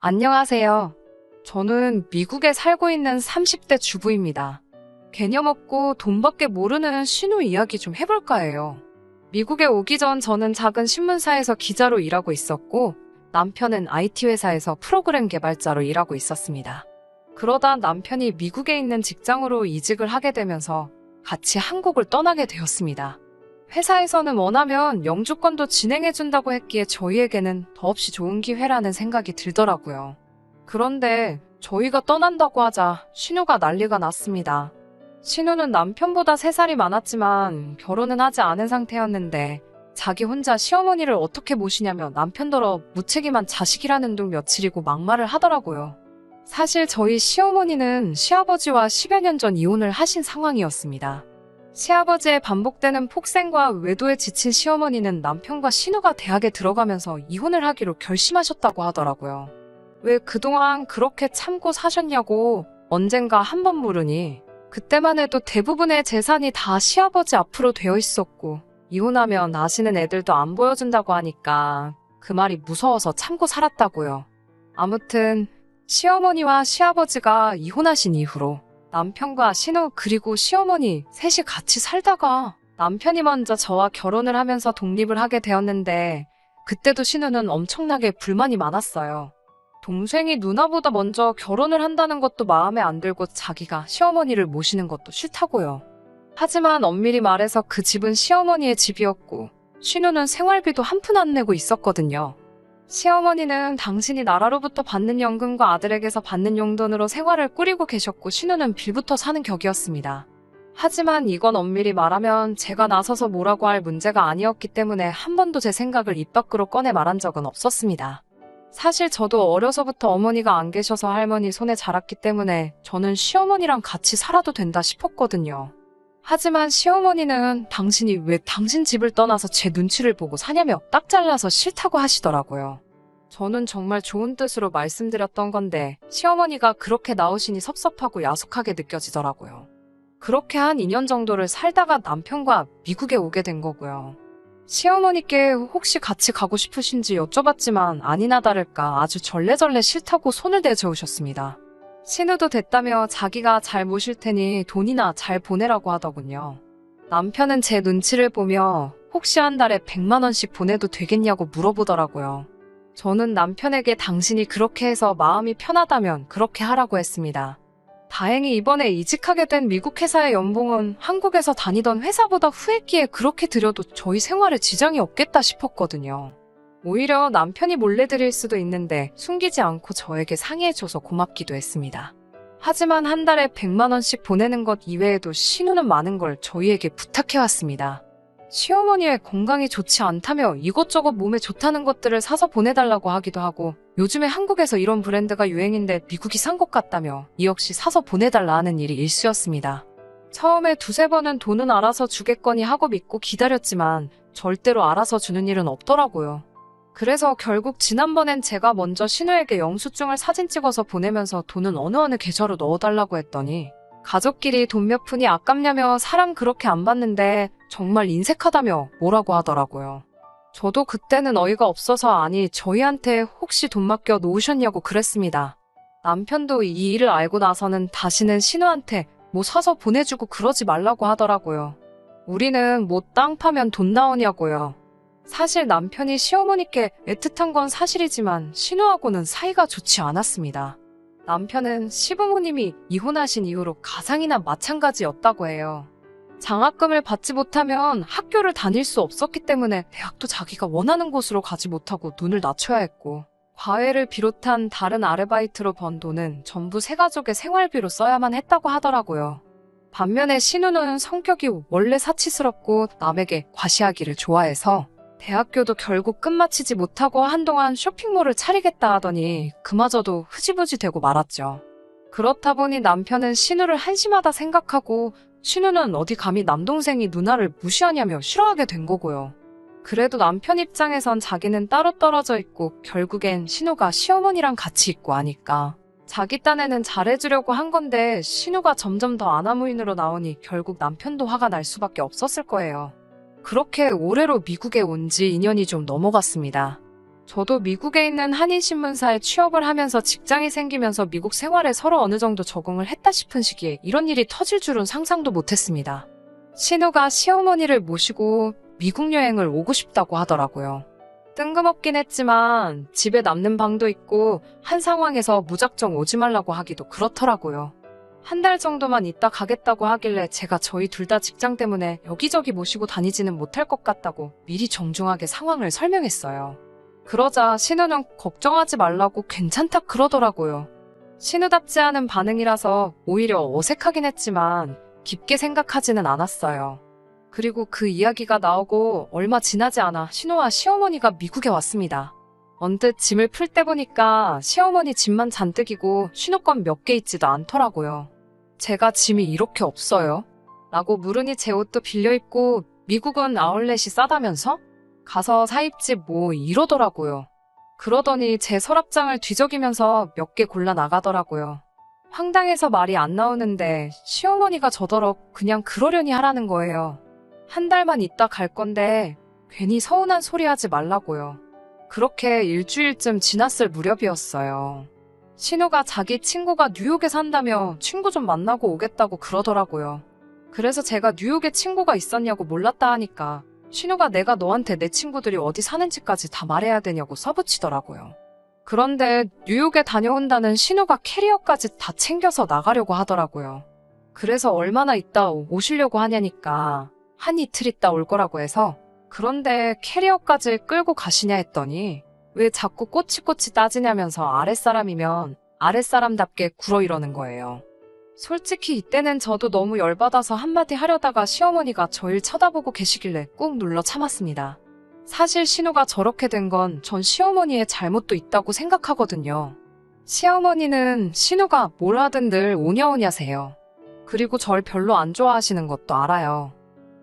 안녕하세요. 저는 미국에 살고 있는 30대 주부입니다. 개념 없고 돈밖에 모르는 신우 이야기 좀 해볼까 해요. 미국에 오기 전 저는 작은 신문사에서 기자로 일하고 있었고, 남편은 IT 회사에서 프로그램 개발자로 일하고 있었습니다. 그러다 남편이 미국에 있는 직장으로 이직을 하게 되면서 같이 한국을 떠나게 되었습니다. 회사에서는 원하면 영주권도 진행해준다고 했기에 저희에게는 더없이 좋은 기회라는 생각이 들더라고요. 그런데 저희가 떠난다고 하자 신우가 난리가 났습니다. 신우는 남편보다 3살이 많았지만 결혼은 하지 않은 상태였는데 자기 혼자 시어머니를 어떻게 모시냐며 남편더러 무책임한 자식이라는 둥 며칠이고 막말을 하더라고요. 사실 저희 시어머니는 시아버지와 10여 년 전 이혼을 하신 상황이었습니다. 시아버지의 반복되는 폭행과 외도에 지친 시어머니는 남편과 신우가 대학에 들어가면서 이혼을 하기로 결심하셨다고 하더라고요. 왜 그동안 그렇게 참고 사셨냐고 언젠가 한 번 물으니 그때만 해도 대부분의 재산이 다 시아버지 앞으로 되어 있었고 이혼하면 아시는 애들도 안 보여준다고 하니까 그 말이 무서워서 참고 살았다고요. 아무튼 시어머니와 시아버지가 이혼하신 이후로 남편과 신우 그리고 시어머니 셋이 같이 살다가 남편이 먼저 저와 결혼을 하면서 독립을 하게 되었는데 그때도 신우는 엄청나게 불만이 많았어요. 동생이 누나보다 먼저 결혼을 한다는 것도 마음에 안 들고 자기가 시어머니를 모시는 것도 싫다고요. 하지만 엄밀히 말해서 그 집은 시어머니의 집이었고 신우는 생활비도 한 푼 안 내고 있었거든요. 시어머니는 당신이 나라로부터 받는 연금과 아들에게서 받는 용돈으로 생활을 꾸리고 계셨고 신우는 빌부터 사는 격이었습니다. 하지만 이건 엄밀히 말하면 제가 나서서 뭐라고 할 문제가 아니었기 때문에 한 번도 제 생각을 입 밖으로 꺼내 말한 적은 없었습니다. 사실 저도 어려서부터 어머니가 안 계셔서 할머니 손에 자랐기 때문에 저는 시어머니랑 같이 살아도 된다 싶었거든요. 하지만 시어머니는 당신이 왜 당신 집을 떠나서 제 눈치를 보고 사냐며 딱 잘라서 싫다고 하시더라고요. 저는 정말 좋은 뜻으로 말씀드렸던 건데 시어머니가 그렇게 나오시니 섭섭하고 야속하게 느껴지더라고요. 그렇게 한 2년 정도를 살다가 남편과 미국에 오게 된 거고요. 시어머니께 혹시 같이 가고 싶으신지 여쭤봤지만 아니나 다를까 아주 절레절레 싫다고 손을 내저으셨습니다. 신우도 됐다며 자기가 잘 모실 테니 돈이나 잘 보내라고 하더군요. 남편은 제 눈치를 보며 혹시 한 달에 100만 원씩 보내도 되겠냐고 물어보더라고요. 저는 남편에게 당신이 그렇게 해서 마음이 편하다면 그렇게 하라고 했습니다. 다행히 이번에 이직하게 된 미국 회사의 연봉은 한국에서 다니던 회사보다 후했기에 그렇게 드려도 저희 생활에 지장이 없겠다 싶었거든요. 오히려 남편이 몰래 드릴 수도 있는데 숨기지 않고 저에게 상의해줘서 고맙기도 했습니다. 하지만 한 달에 100만 원씩 보내는 것 이외에도 신우는 많은 걸 저희에게 부탁해왔습니다. 시어머니의 건강이 좋지 않다며 이것저것 몸에 좋다는 것들을 사서 보내달라고 하기도 하고 요즘에 한국에서 이런 브랜드가 유행인데 미국이 산 것 같다며 이 역시 사서 보내달라 하는 일이 일쑤였습니다. 처음에 2~3번은 돈은 알아서 주겠거니 하고 믿고 기다렸지만 절대로 알아서 주는 일은 없더라고요. 그래서 결국 지난번엔 제가 먼저 신우에게 영수증을 사진 찍어서 보내면서 돈은 어느 계좌로 넣어달라고 했더니 가족끼리 돈 몇 푼이 아깝냐며 사람 그렇게 안 받는데 정말 인색하다며 뭐라고 하더라고요. 저도 그때는 어이가 없어서 아니 저희한테 혹시 돈 맡겨 놓으셨냐고 그랬습니다. 남편도 이 일을 알고 나서는 다시는 신우한테 뭐 사서 보내주고 그러지 말라고 하더라고요. 우리는 뭐 땅 파면 돈 나오냐고요. 사실 남편이 시어머니께 애틋한 건 사실이지만 신우하고는 사이가 좋지 않았습니다. 남편은 시부모님이 이혼하신 이후로 가장이나 마찬가지였다고 해요. 장학금을 받지 못하면 학교를 다닐 수 없었기 때문에 대학도 자기가 원하는 곳으로 가지 못하고 눈을 낮춰야 했고 과외를 비롯한 다른 아르바이트로 번 돈은 전부 세 가족의 생활비로 써야만 했다고 하더라고요. 반면에 신우는 성격이 원래 사치스럽고 남에게 과시하기를 좋아해서 대학교도 결국 끝마치지 못하고 한동안 쇼핑몰을 차리겠다 하더니 그마저도 흐지부지 되고 말았죠. 그렇다 보니 남편은 신우를 한심하다 생각하고 신우는 어디 감히 남동생이 누나를 무시하냐며 싫어하게 된 거고요. 그래도 남편 입장에선 자기는 따로 떨어져 있고 결국엔 신우가 시어머니랑 같이 있고 하니까 자기 딴에는 잘해주려고 한 건데 신우가 점점 더 아나무인으로 나오니 결국 남편도 화가 날 수밖에 없었을 거예요. 그렇게 올해로 미국에 온 지 2년이 좀 넘어갔습니다. 저도 미국에 있는 한인신문사에 취업을 하면서 직장이 생기면서 미국 생활에 서로 어느 정도 적응을 했다 싶은 시기에 이런 일이 터질 줄은 상상도 못했습니다. 신우가 시어머니를 모시고 미국 여행을 오고 싶다고 하더라고요. 뜬금없긴 했지만 집에 남는 방도 있고 한 상황에서 무작정 오지 말라고 하기도 그렇더라고요. 한 달 정도만 있다 가겠다고 하길래 제가 저희 둘 다 직장 때문에 여기저기 모시고 다니지는 못할 것 같다고 미리 정중하게 상황을 설명했어요. 그러자 신우는 걱정하지 말라고 괜찮다 그러더라고요. 신우답지 않은 반응이라서 오히려 어색하긴 했지만 깊게 생각하지는 않았어요. 그리고 그 이야기가 나오고 얼마 지나지 않아 신우와 시어머니가 미국에 왔습니다. 언뜻 짐을 풀 때 보니까 시어머니 짐만 잔뜩이고 신우 건 몇 개 있지도 않더라고요. 제가 짐이 이렇게 없어요? 라고 물으니 제 옷도 빌려 입고 미국은 아울렛이 싸다면서? 가서 사입지 뭐 이러더라고요. 그러더니 제 서랍장을 뒤적이면서 몇 개 골라 나가더라고요. 황당해서 말이 안 나오는데 시어머니가 저더러 그냥 그러려니 하라는 거예요. 한 달만 있다 갈 건데 괜히 서운한 소리 하지 말라고요. 그렇게 일주일쯤 지났을 무렵이었어요. 신우가 자기 친구가 뉴욕에 산다며 친구 좀 만나고 오겠다고 그러더라고요. 그래서 제가 뉴욕에 친구가 있었냐고 몰랐다 하니까 신우가 내가 너한테 내 친구들이 어디 사는지까지 다 말해야 되냐고 써붙이더라고요. 그런데 뉴욕에 다녀온다는 신우가 캐리어까지 다 챙겨서 나가려고 하더라고요. 그래서 얼마나 있다 오시려고 하냐니까 한 이틀 있다 올 거라고 해서 그런데 캐리어까지 끌고 가시냐 했더니 왜 자꾸 꼬치꼬치 따지냐면서 아랫사람이면 아랫사람답게 굴어 이러는 거예요. 솔직히 이때는 저도 너무 열받아서 한마디 하려다가 시어머니가 저를 쳐다보고 계시길래 꾹 눌러 참았습니다. 사실 신우가 저렇게 된 건 전 시어머니의 잘못도 있다고 생각하거든요. 시어머니는 신우가 뭘 하든 늘 오냐오냐세요. 그리고 절 별로 안 좋아하시는 것도 알아요.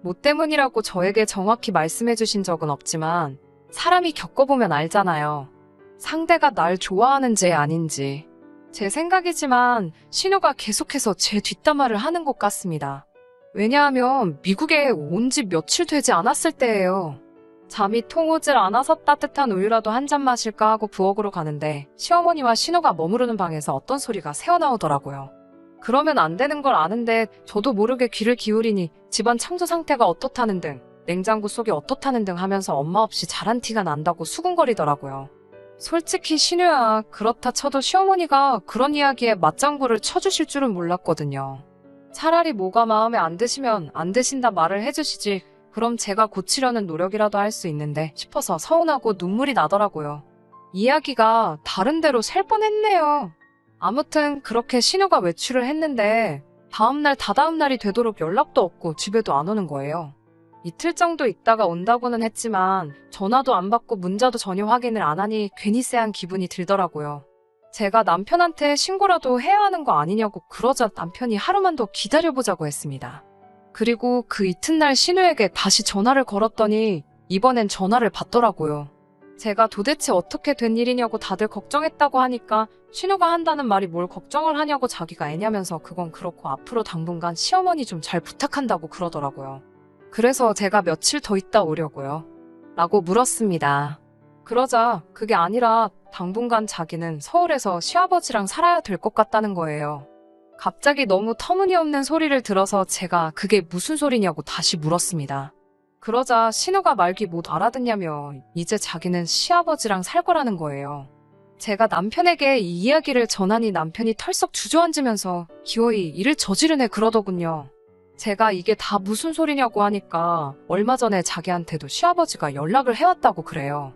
뭐 때문이라고 저에게 정확히 말씀해 주신 적은 없지만 사람이 겪어보면 알잖아요. 상대가 날 좋아하는지 아닌지. 제 생각이지만 신우가 계속해서 제 뒷담화를 하는 것 같습니다. 왜냐하면 미국에 온 지 며칠 되지 않았을 때예요. 잠이 통 오질 않아서 따뜻한 우유라도 한 잔 마실까 하고 부엌으로 가는데 시어머니와 신우가 머무르는 방에서 어떤 소리가 새어나오더라고요. 그러면 안 되는 걸 아는데 저도 모르게 귀를 기울이니 집안 창조 상태가 어떻다는 등 냉장고 속이 어떻다는 등 하면서 엄마 없이 잘한 티가 난다고 수군거리더라고요. 솔직히 신우야 그렇다 쳐도 시어머니가 그런 이야기에 맞장구를 쳐주실 줄은 몰랐거든요. 차라리 뭐가 마음에 안 드시면 안 드신다 말을 해주시지 그럼 제가 고치려는 노력이라도 할 수 있는데 싶어서 서운하고 눈물이 나더라고요. 이야기가 다른 데로 셀 뻔했네요. 아무튼 그렇게 신우가 외출을 했는데 다음날 다다음날이 되도록 연락도 없고 집에도 안 오는 거예요. 이틀 정도 있다가 온다고는 했지만 전화도 안 받고 문자도 전혀 확인을 안 하니 괜히 쎄한 기분이 들더라고요. 제가 남편한테 신고라도 해야 하는 거 아니냐고 그러자 남편이 하루만 더 기다려보자고 했습니다. 그리고 그 이튿날 신우에게 다시 전화를 걸었더니 이번엔 전화를 받더라고요. 제가 도대체 어떻게 된 일이냐고 다들 걱정했다고 하니까 신우가 한다는 말이 뭘 걱정을 하냐고 자기가 애냐면서 그건 그렇고 앞으로 당분간 시어머니 좀 잘 부탁한다고 그러더라고요. 그래서 제가 며칠 더 있다 오려고요. 라고 물었습니다. 그러자 그게 아니라 당분간 자기는 서울에서 시아버지랑 살아야 될 것 같다는 거예요. 갑자기 너무 터무니없는 소리를 들어서 제가 그게 무슨 소리냐고 다시 물었습니다. 그러자 신우가 말귀 못 알아듣냐며 이제 자기는 시아버지랑 살 거라는 거예요. 제가 남편에게 이 이야기를 전하니 남편이 털썩 주저앉으면서 기어이 일을 저지르네 그러더군요. 제가 이게 다 무슨 소리냐고 하니까 얼마 전에 자기한테도 시아버지가 연락을 해왔다고 그래요.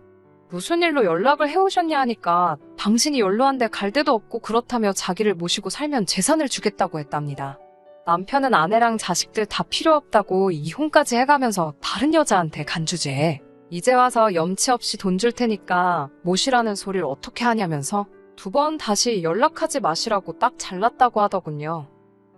무슨 일로 연락을 해오셨냐 하니까 당신이 연로한데 갈 데도 없고 그렇다며 자기를 모시고 살면 재산을 주겠다고 했답니다. 남편은 아내랑 자식들 다 필요 없다고 이혼까지 해가면서 다른 여자한테 간주제해. 이제 와서 염치 없이 돈 줄 테니까 모시라는 소리를 어떻게 하냐면서 2번 다시 연락하지 마시라고 딱 잘랐다고 하더군요.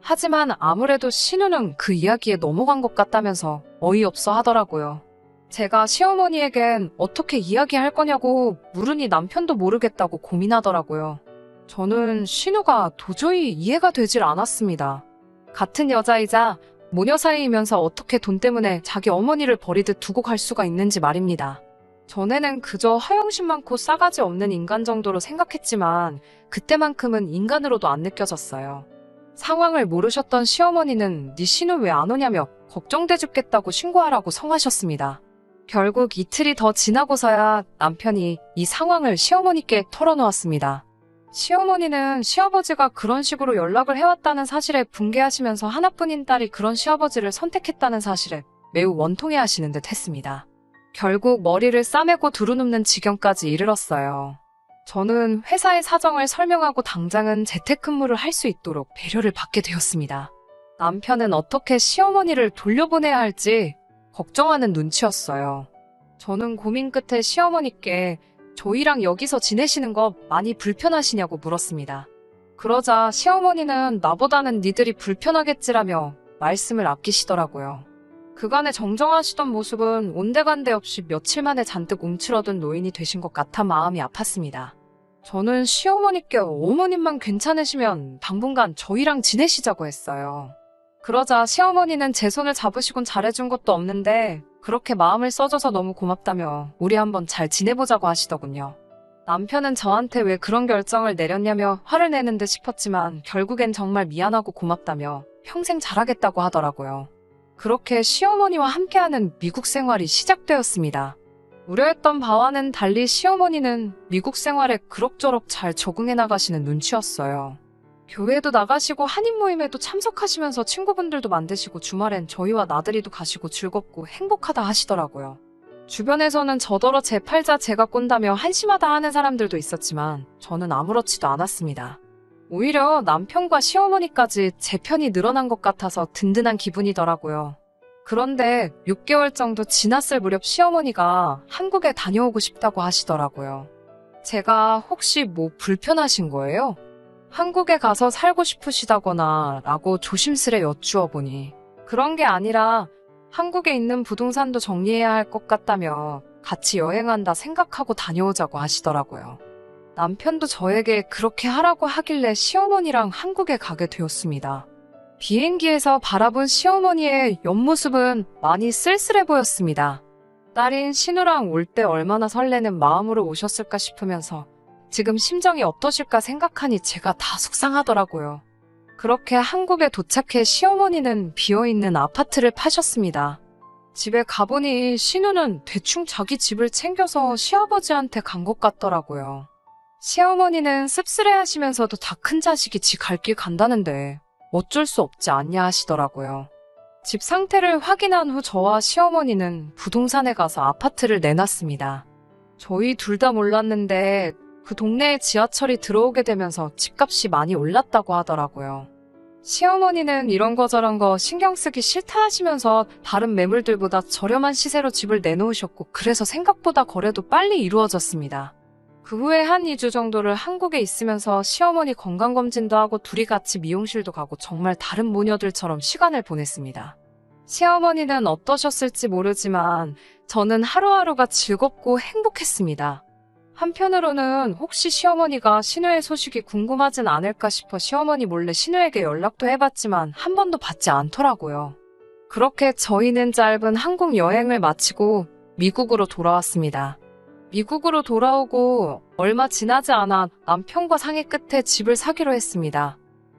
하지만 아무래도 신우는 그 이야기에 넘어간 것 같다면서 어이없어 하더라고요. 제가 시어머니에겐 어떻게 이야기할 거냐고 물으니 남편도 모르겠다고 고민하더라고요. 저는 신우가 도저히 이해가 되질 않았습니다. 같은 여자이자 모녀 사이이면서 어떻게 돈 때문에 자기 어머니를 버리듯 두고 갈 수가 있는지 말입니다. 전에는 그저 허영심 많고 싸가지 없는 인간 정도로 생각했지만 그때만큼은 인간으로도 안 느껴졌어요. 상황을 모르셨던 시어머니는 네 신우 왜 안 오냐며 걱정돼 죽겠다고 신고하라고 성하셨습니다. 결국 이틀이 더 지나고서야 남편이 이 상황을 시어머니께 털어놓았습니다. 시어머니는 시아버지가 그런 식으로 연락을 해왔다는 사실에 분개하시면서 하나뿐인 딸이 그런 시아버지를 선택했다는 사실에 매우 원통해하시는 듯 했습니다. 결국 머리를 싸매고 두루눕는 지경까지 이르렀어요. 저는 회사의 사정을 설명하고 당장은 재택근무를 할 수 있도록 배려를 받게 되었습니다. 남편은 어떻게 시어머니를 돌려보내야 할지 걱정하는 눈치였어요. 저는 고민 끝에 시어머니께 저희랑 여기서 지내시는 거 많이 불편하시냐고 물었습니다. 그러자 시어머니는 나보다는 니들이 불편하겠지라며 말씀을 아끼시더라고요. 그간의 정정하시던 모습은 온데간데 없이 며칠 만에 잔뜩 움츠러든 노인이 되신 것 같아 마음이 아팠습니다. 저는 시어머니께 어머님만 괜찮으시면 당분간 저희랑 지내시자고 했어요. 그러자 시어머니는 제 손을 잡으시곤 잘해준 것도 없는데 그렇게 마음을 써줘서 너무 고맙다며 우리 한번 잘 지내보자고 하시더군요. 남편은 저한테 왜 그런 결정을 내렸냐며 화를 내는 듯 싶었지만 결국엔 정말 미안하고 고맙다며 평생 잘하겠다고 하더라고요. 그렇게 시어머니와 함께하는 미국 생활이 시작되었습니다. 우려했던 바와는 달리 시어머니는 미국 생활에 그럭저럭 잘 적응해 나가시는 눈치였어요. 교회도 나가시고 한인 모임에도 참석하시면서 친구분들도 만드시고 주말엔 저희와 나들이도 가시고 즐겁고 행복하다 하시더라고요. 주변에서는 저더러 제 팔자 제가 꼰다며 한심하다 하는 사람들도 있었지만 저는 아무렇지도 않았습니다. 오히려 남편과 시어머니까지 제 편이 늘어난 것 같아서 든든한 기분이더라고요. 그런데 6개월 정도 지났을 무렵 시어머니가 한국에 다녀오고 싶다고 하시더라고요. 제가 혹시 뭐 불편하신 거예요? 한국에 가서 살고 싶으시다거나 라고 조심스레 여쭈어 보니 그런 게 아니라 한국에 있는 부동산도 정리해야 할 것 같다며 같이 여행한다 생각하고 다녀오자고 하시더라고요. 남편도 저에게 그렇게 하라고 하길래 시어머니랑 한국에 가게 되었습니다. 비행기에서 바라본 시어머니의 옆모습은 많이 쓸쓸해 보였습니다. 딸인 신우랑 올 때 얼마나 설레는 마음으로 오셨을까 싶으면서 지금 심정이 어떠실까 생각하니 제가 다 속상하더라고요. 그렇게 한국에 도착해 시어머니는 비어있는 아파트를 파셨습니다. 집에 가보니 신우는 대충 자기 집을 챙겨서 시아버지한테 간 것 같더라고요. 시어머니는 씁쓸해하시면서도 다 큰 자식이 지 갈 길 간다는데 어쩔 수 없지 않냐 하시더라고요. 집 상태를 확인한 후 저와 시어머니는 부동산에 가서 아파트를 내놨습니다. 저희 둘 다 몰랐는데 그 동네에 지하철이 들어오게 되면서 집값이 많이 올랐다고 하더라고요. 시어머니는 이런 거 저런 거 신경 쓰기 싫다 하시면서 다른 매물들보다 저렴한 시세로 집을 내놓으셨고 그래서 생각보다 거래도 빨리 이루어졌습니다. 그 후에 한 2주 정도를 한국에 있으면서 시어머니 건강검진도 하고 둘이 같이 미용실도 가고 정말 다른 모녀들처럼 시간을 보냈습니다. 시어머니는 어떠셨을지 모르지만 저는 하루하루가 즐겁고 행복했습니다. 한편으로는 혹시 시어머니가 신우의 소식이 궁금하진 않을까 싶어 시어머니 몰래 신우에게 연락도 해봤지만 한 번도 받지 않더라고요. 그렇게 저희는 짧은 한국 여행을 마치고 미국으로 돌아왔습니다. 미국으로 돌아오고 얼마 지나지 않아 남편과 상의 끝에 집을 사기로 했습니다.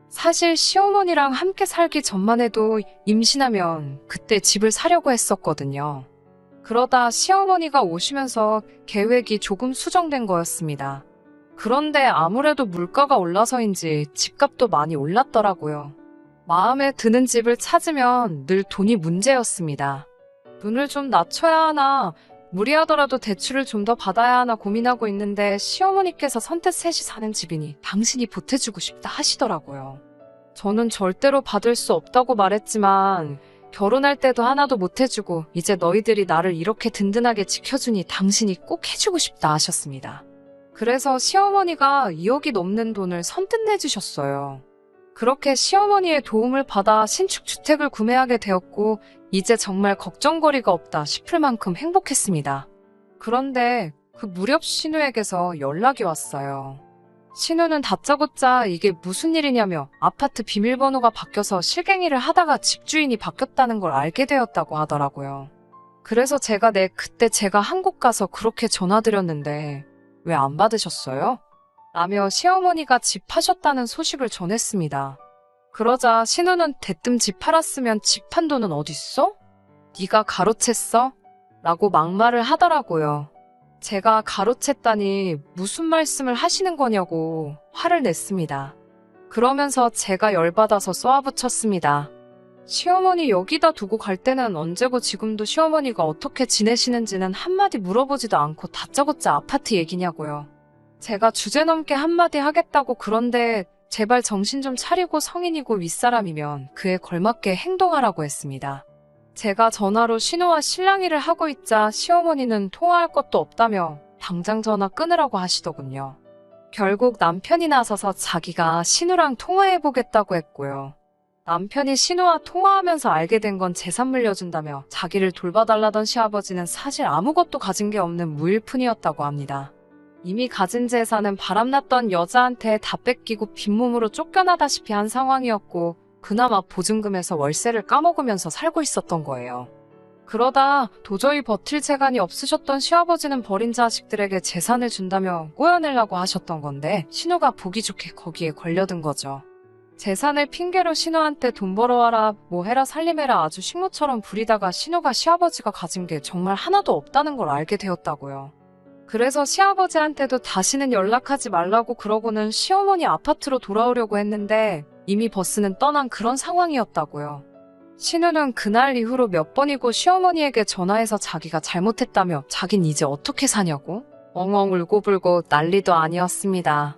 사실 시어머니랑 함께 살기 전만 해도 임신하면 그때 집을 사려고 했었거든요. 그러다 시어머니가 오시면서 계획이 조금 수정된 거였습니다. 그런데 아무래도 물가가 올라서인지 집값도 많이 올랐더라고요. 마음에 드는 집을 찾으면 늘 돈이 문제였습니다. 눈을 좀 낮춰야 하나, 무리하더라도 대출을 좀 더 받아야 하나 고민하고 있는데 시어머니께서 선뜻 셋이 사는 집이니 당신이 보태주고 싶다 하시더라고요. 저는 절대로 받을 수 없다고 말했지만 결혼할 때도 하나도 못 해주고 이제 너희들이 나를 이렇게 든든하게 지켜주니 당신이 꼭 해주고 싶다 하셨습니다. 그래서 시어머니가 2억이 넘는 돈을 선뜻 내주셨어요. 그렇게 시어머니의 도움을 받아 신축 주택을 구매하게 되었고 이제 정말 걱정거리가 없다 싶을 만큼 행복했습니다. 그런데 그 무렵 신우에게서 연락이 왔어요. 신우는 다짜고짜 이게 무슨 일이냐며 아파트 비밀번호가 바뀌어서 실갱이를 하다가 집주인이 바뀌었다는 걸 알게 되었다고 하더라고요. 그래서 그때 제가 한국 가서 그렇게 전화드렸는데 왜 안 받으셨어요? 라며 시어머니가 집 파셨다는 소식을 전했습니다. 그러자 신우는 대뜸 집 팔았으면 집 판 돈은 어딨어? 네가 가로챘어? 라고 막말을 하더라고요. 제가 가로챘다니 무슨 말씀을 하시는 거냐고 화를 냈습니다. 그러면서 제가 열받아서 쏘아붙였습니다. 시어머니 여기다 두고 갈 때는 언제고 지금도 시어머니가 어떻게 지내시는지는 한마디 물어보지도 않고 다짜고짜 아파트 얘기냐고요. 제가 주제넘게 한마디 하겠다고 그런데 제발 정신 좀 차리고 성인이고 윗사람이면 그에 걸맞게 행동하라고 했습니다. 제가 전화로 신우와 실랑이를 하고 있자 시어머니는 통화할 것도 없다며 당장 전화 끊으라고 하시더군요. 결국 남편이 나서서 자기가 신우랑 통화해보겠다고 했고요. 남편이 신우와 통화하면서 알게 된 건 재산 물려준다며 자기를 돌봐달라던 시아버지는 사실 아무것도 가진 게 없는 무일푼이었다고 합니다. 이미 가진 재산은 바람났던 여자한테 다 뺏기고 빈몸으로 쫓겨나다시피 한 상황이었고 그나마 보증금에서 월세를 까먹으면서 살고 있었던 거예요. 그러다 도저히 버틸 재간이 없으셨던 시아버지는 버린 자식들에게 재산을 준다며 꼬여내려고 하셨던 건데 신우가 보기 좋게 거기에 걸려든 거죠. 재산을 핑계로 신우한테 돈 벌어와라 뭐 해라 살림해라 아주 식모처럼 부리다가 신우가 시아버지가 가진 게 정말 하나도 없다는 걸 알게 되었다고요. 그래서 시아버지한테도 다시는 연락하지 말라고 그러고는 시어머니 아파트로 돌아오려고 했는데 이미 버스는 떠난 그런 상황이었다고요. 신우는 그날 이후로 몇 번이고 시어머니에게 전화해서 자기가 잘못했다며 자긴 이제 어떻게 사냐고 엉엉 울고불고 난리도 아니었습니다.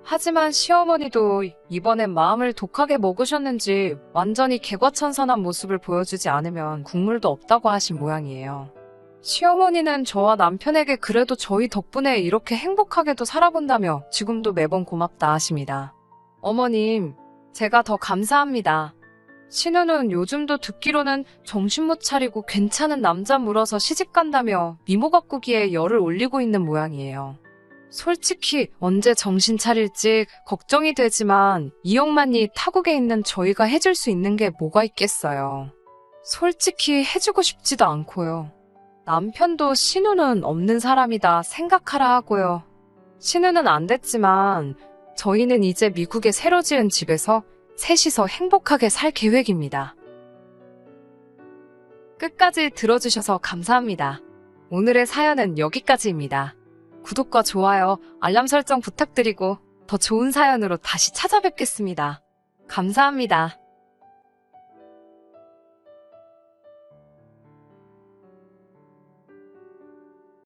하지만 시어머니도 이번엔 마음을 독하게 먹으셨는지 완전히 개과천선한 모습을 보여주지 않으면 국물도 없다고 하신 모양이에요. 시어머니는 저와 남편에게 그래도 저희 덕분에 이렇게 행복하게도 살아본다며 지금도 매번 고맙다 하십니다. 어머님, 제가 더 감사합니다. 신우는 요즘도 듣기로는 정신 못 차리고 괜찮은 남자 물어서 시집 간다며 미모 가꾸기에 열을 올리고 있는 모양이에요. 솔직히 언제 정신 차릴지 걱정이 되지만 이억만이 타국에 있는 저희가 해줄 수 있는 게 뭐가 있겠어요. 솔직히 해주고 싶지도 않고요. 남편도 신우는 없는 사람이다 생각하라 하고요. 신우는 안 됐지만 저희는 이제 미국에 새로 지은 집에서 셋이서 행복하게 살 계획입니다. 끝까지 들어주셔서 감사합니다. 오늘의 사연은 여기까지입니다. 구독과 좋아요, 알람 설정 부탁드리고 더 좋은 사연으로 다시 찾아뵙겠습니다. 감사합니다.